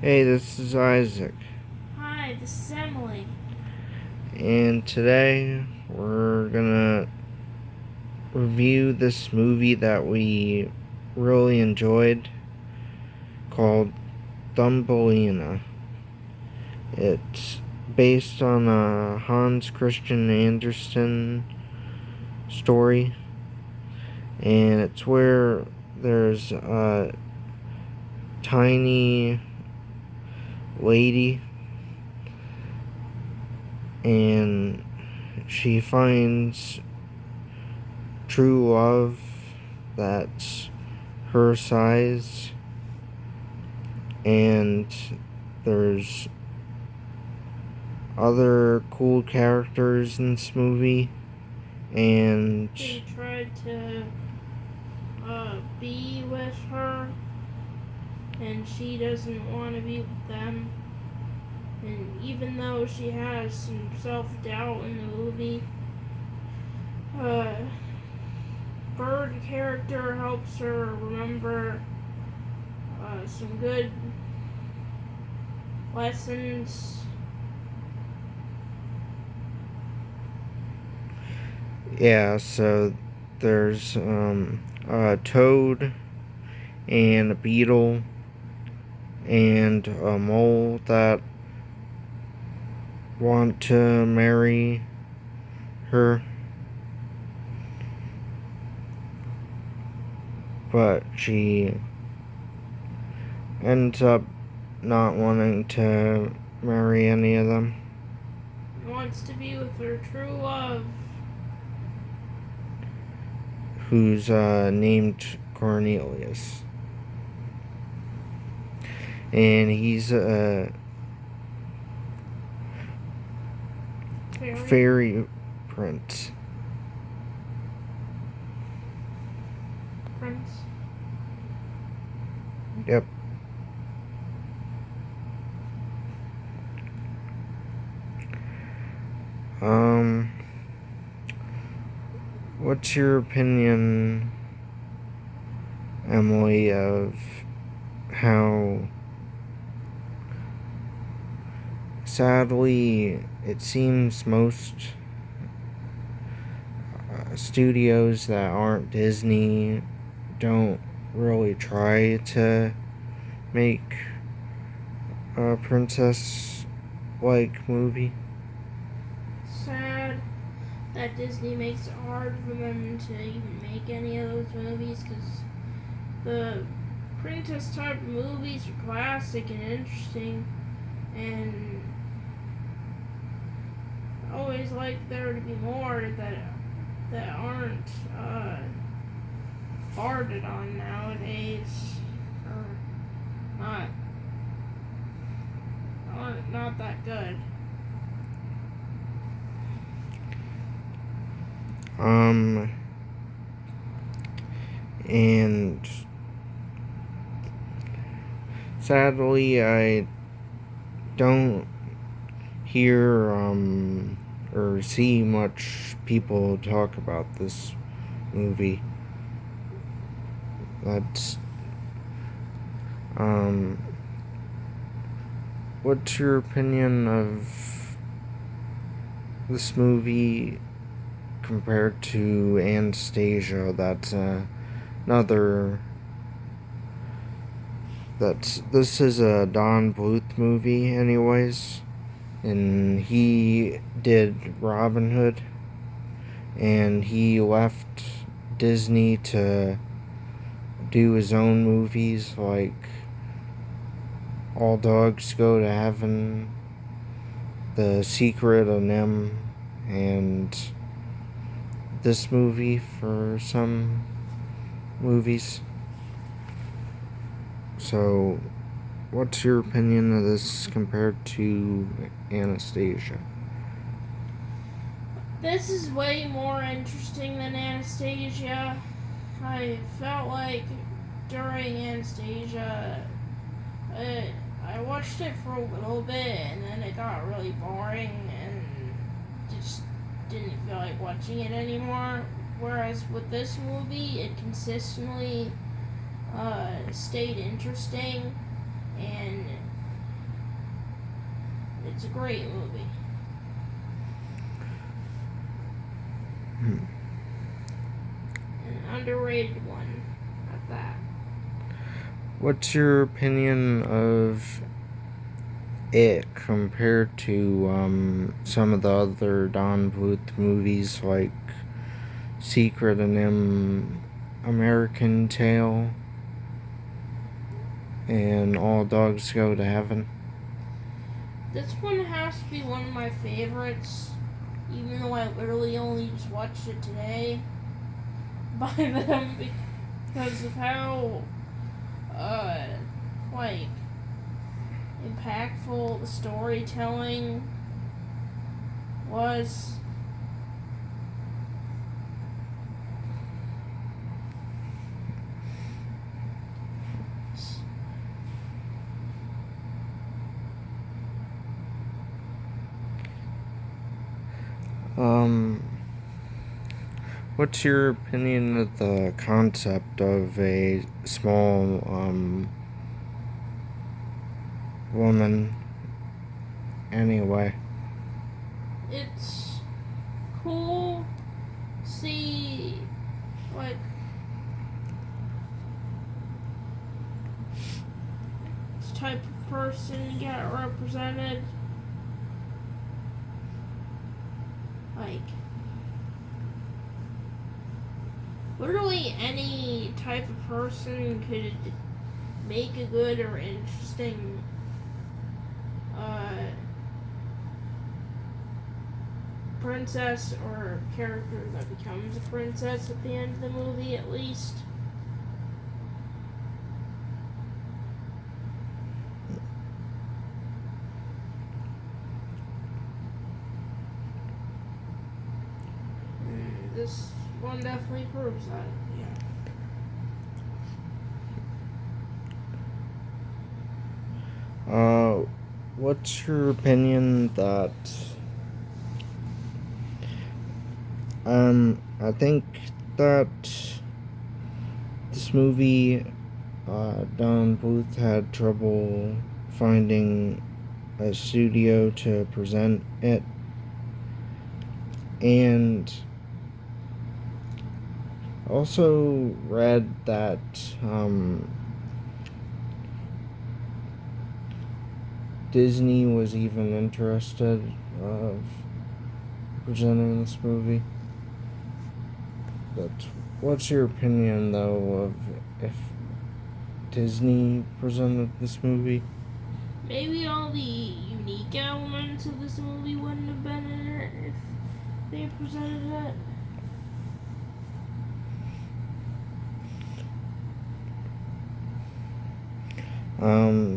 Hey, this is Isaac, Hi, this is Emily. and today we're gonna review this movie that we really enjoyed called Thumbelina. It's based on a Hans Christian Andersen story, and it's where there's a tiny lady and she finds true love that's her size, and there's other cool characters in this movie, and They tried to be with her, and she doesn't want to be with them. And even though she has some self-doubt in the movie, uh, Bird character helps her remember some good lessons. yeah, so there's a toad and a beetle and a mole that want to marry her, but she ends up not wanting to marry any of them. Wants to be with her true love. Who's named Cornelius. And he's a fairy prince. Prince. Yep. What's your opinion, Emily, of how sadly it seems most studios that aren't Disney don't really try to make a princess-like movie? Sad that Disney makes it hard for them to even make any of those movies, because the princess type movies are classic and interesting, and I always like there to be more that aren't farted on nowadays, or not not that good. And sadly, I don't hear or see much people talk about this movie. That's what's your opinion of this movie compared to Anastasia? That's another. This is a Don Bluth movie, anyways, and he did Robin Hood, and he left Disney to do his own movies like All Dogs Go to Heaven, The Secret of NIMH, and this movie for some movies. So, what's your opinion of this compared to Anastasia? This is way more interesting than Anastasia. I felt like during Anastasia, I watched it for a little bit and then it got really boring and just didn't feel like watching it anymore. Whereas with this movie, it consistently stayed interesting, and It's a great movie. Hmm. An underrated one at that. What's your opinion of it compared to some of the other Don Bluth movies like Secret and American Tail and All Dogs Go to Heaven? This one has to be one of my favorites, even though I literally only just watched it today by them because of how, like, impactful the storytelling was. Um, what's your opinion of the concept of a small, woman anyway? It's cool to see, like, this type of person get represented. Like, literally any type of person could make a good or interesting princess or character that becomes a princess at the end of the movie, at least. This one definitely proves that, yeah. What's your opinion that I think that this movie, Don Bluth had trouble finding a studio to present it, and also read that Disney was even interested of presenting this movie. But what's your opinion though of if Disney presented this movie? Maybe all the unique elements of this movie wouldn't have been in it if they presented it.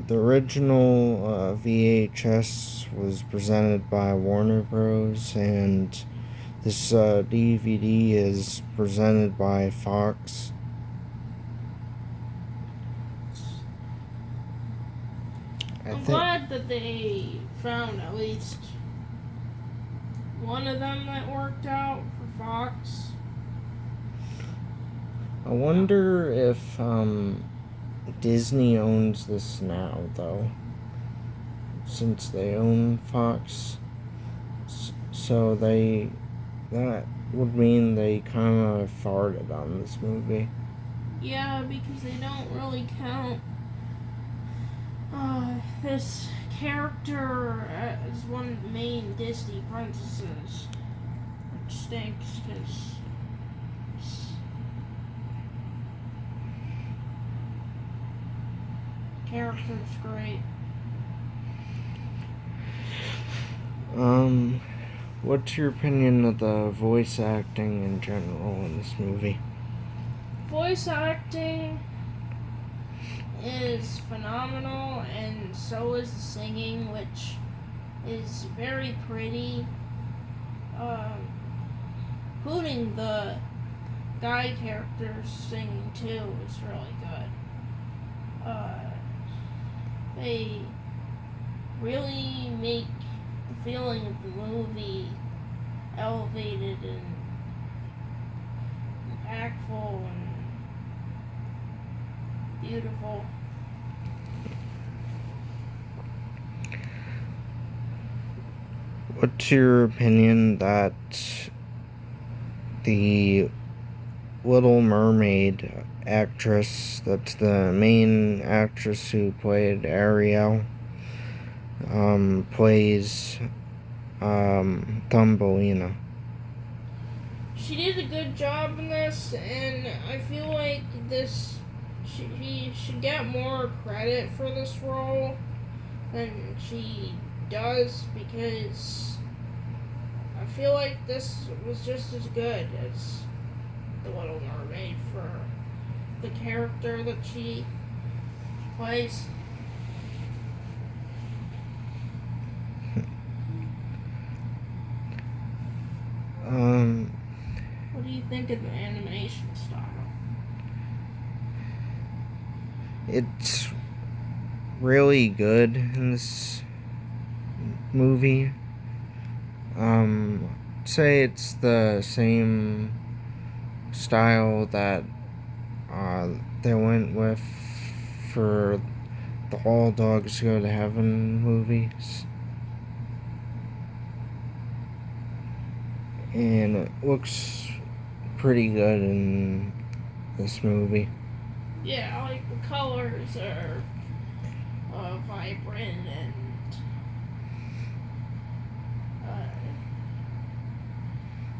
The original VHS was presented by Warner Bros. And this DVD is presented by Fox. I'm glad that they found at least one of them that worked out for Fox. I wonder if Disney owns this now, though, since they own Fox. So that would mean they kind of farted on this movie. Yeah, because they don't really count this character as one of the main Disney princesses, which stinks because character's great. What's your opinion of the voice acting in general in this movie? Voice acting is phenomenal, and so is the singing, which is very pretty. Including the guy characters singing too is really good. They really make the feeling of the movie elevated and impactful and beautiful. What's your opinion that the Little Mermaid actress, that's the main actress who played Ariel, plays Thumbelina? She did a good job in this, and I feel like she should get more credit for this role than she does, because I feel like this was just as good as The Little Mermaid for the character that she plays. What do you think of the animation style? It's really good in this movie. Say it's the same style that they went with for the All Dogs Go to Heaven movies. And it looks pretty good in this movie. Yeah, like the colors are vibrant and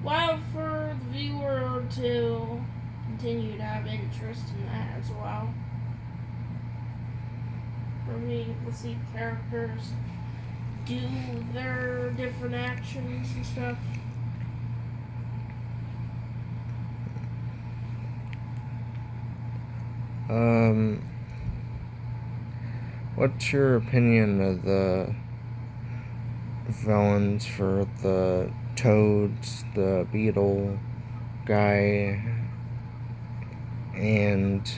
well, for the viewer to continue to have interest in that as well. For me, to see characters do their different actions and stuff. What's your opinion of the villains for the Toads, the Beetle guy, and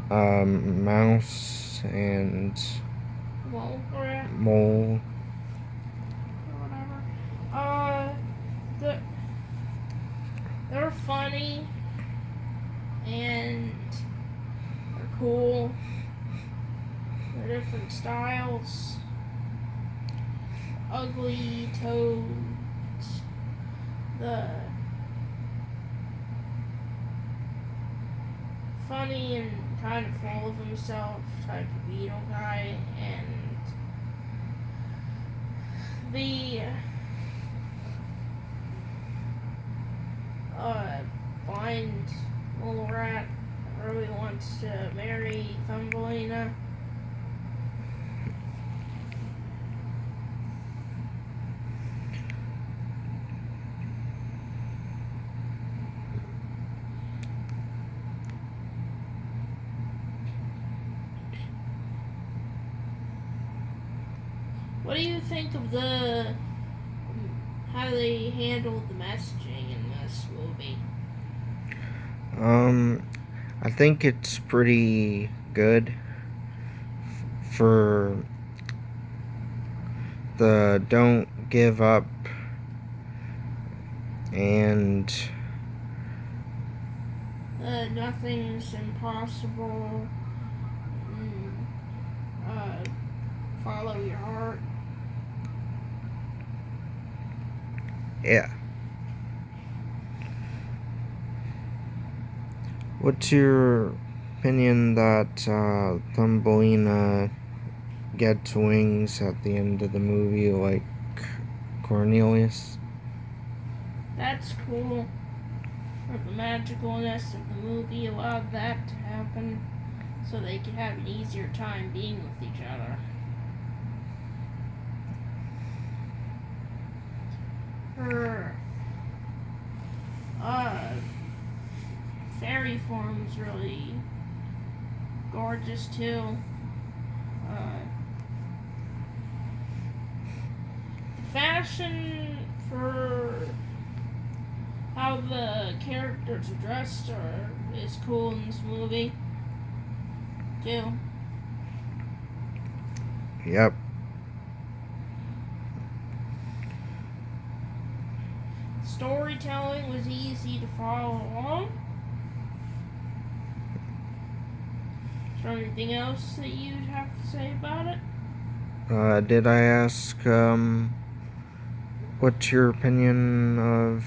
Mouse and Mole rat Mole? or whatever. They're funny and they're cool. They're different styles. Ugly Toads, the funny and kind of full of himself type of beetle guy, and the blind little rat that really wants to marry Thumbelina. What do you think of how they handled the messaging in this movie? I think it's pretty good for the don't give up and Nothing's impossible. Follow your heart. yeah. What's your opinion that Thumbelina gets wings at the end of the movie like Cornelius? That's cool. But the magicalness of the movie allowed that to happen so they could have an easier time being with each other. Her fairy form's really gorgeous too. The fashion for how the characters are dressed is cool in this movie too. Yep. Storytelling was easy to follow along. Is there anything else that you'd have to say about it? Did I ask, what's your opinion of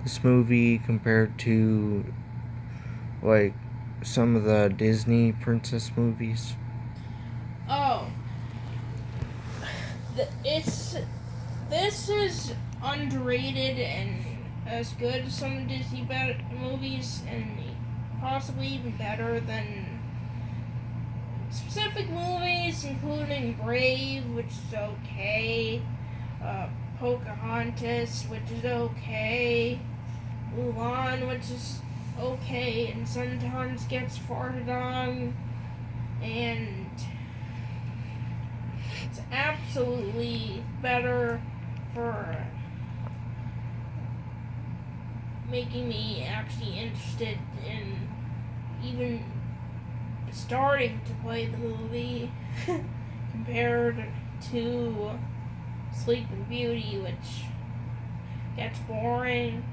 this movie compared to, like, some of the Disney princess movies? Oh, this is underrated and as good as some Disney movies, and possibly even better than specific movies, including Brave, which is okay, Pocahontas, which is okay, Mulan, which is okay, and sometimes gets farted on, and it's absolutely better for making me actually interested in even starting to play the movie compared to Sleeping Beauty, which gets boring.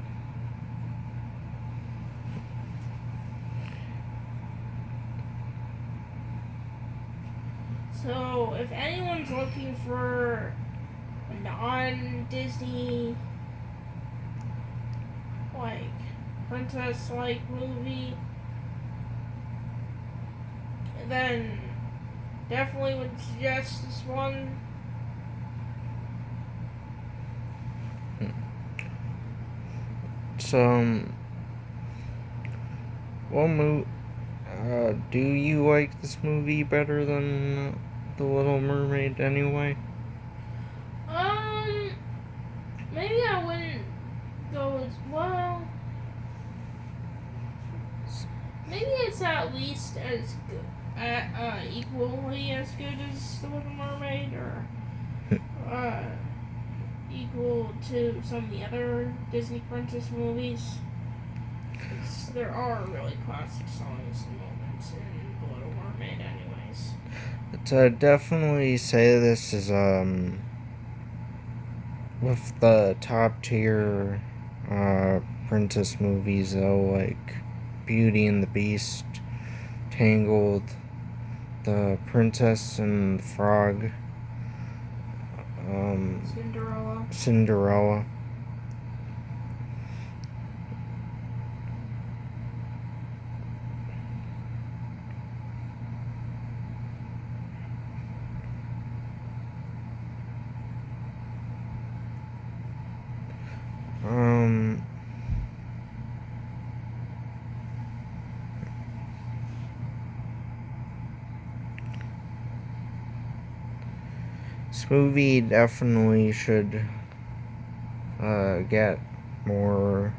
So, if anyone's looking for a non-Disney, like, princess-like movie, then definitely would suggest this one. So, do you like this movie better than The Little Mermaid anyway? Maybe I wouldn't go as well. Maybe it's at least as good, equally as good as The Little Mermaid, or equal to some of the other Disney princess movies. 'Cause there are really classic songs and moments in The Little Mermaid, anyways. But I'd definitely say this is, with the top tier, princess movies, though, like Beauty and the Beast, Tangled, The Princess and the Frog, Cinderella. This movie definitely should get more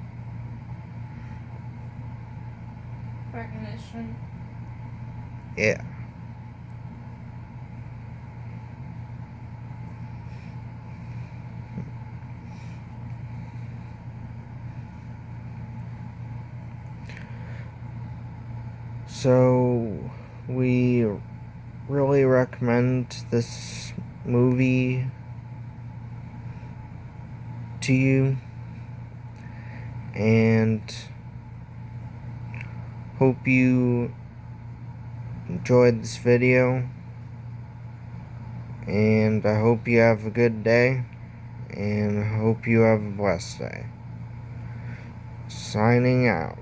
Recognition. Yeah. So we really recommend this movie to you, and hope you enjoyed this video, and I hope you have a good day, and I hope you have a blessed day. Signing out.